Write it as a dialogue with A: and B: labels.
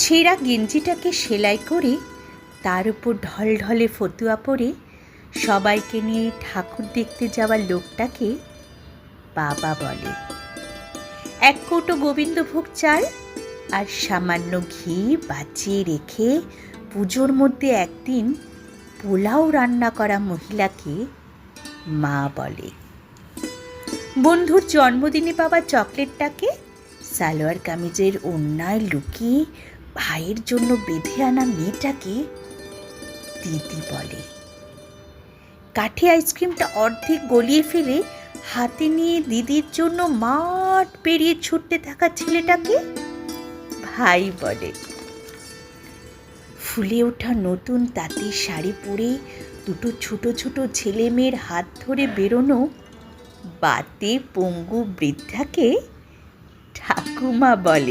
A: ছেঁড়া গেঞ্জিটাকে সেলাই করে তার উপর ঢলঢলে ফতুয়া পরে সবাইকে নিয়ে ঠাকুর দেখতে যাওয়া লোকটাকে বাবা বলে। এক কৌটো গোবিন্দভোগ চাল আর সামান্য ঘি বাঁচিয়ে রেখে পুজোর মধ্যে একদিন পোলাও রান্না করা মহিলাকে মা বলে। বন্ধুর জন্মদিনে পাওয়া চকলেটটাকে সালোয়ার কামিজের ওড়নায় লুকিয়ে ভাইয়ের জন্য বেঁধে আনা মেয়েটাকে দিদি বলে। কাঠি আইসক্রিমটা অর্ধেক গলিয়ে ফেলে হাতে নিয়ে দিদির জন্য মাঠ পেরিয়ে ছুটতে থাকা ছেলেটাকে ভাই বলে। ফুলে ওঠা নতুন তাঁতের শাড়ি পরে দুটো ছোট ছোট ছেলে মেয়ের হাত ধরে বেরোনো বাতে পঙ্গু বৃদ্ধাকে ঠাকুমা বলে।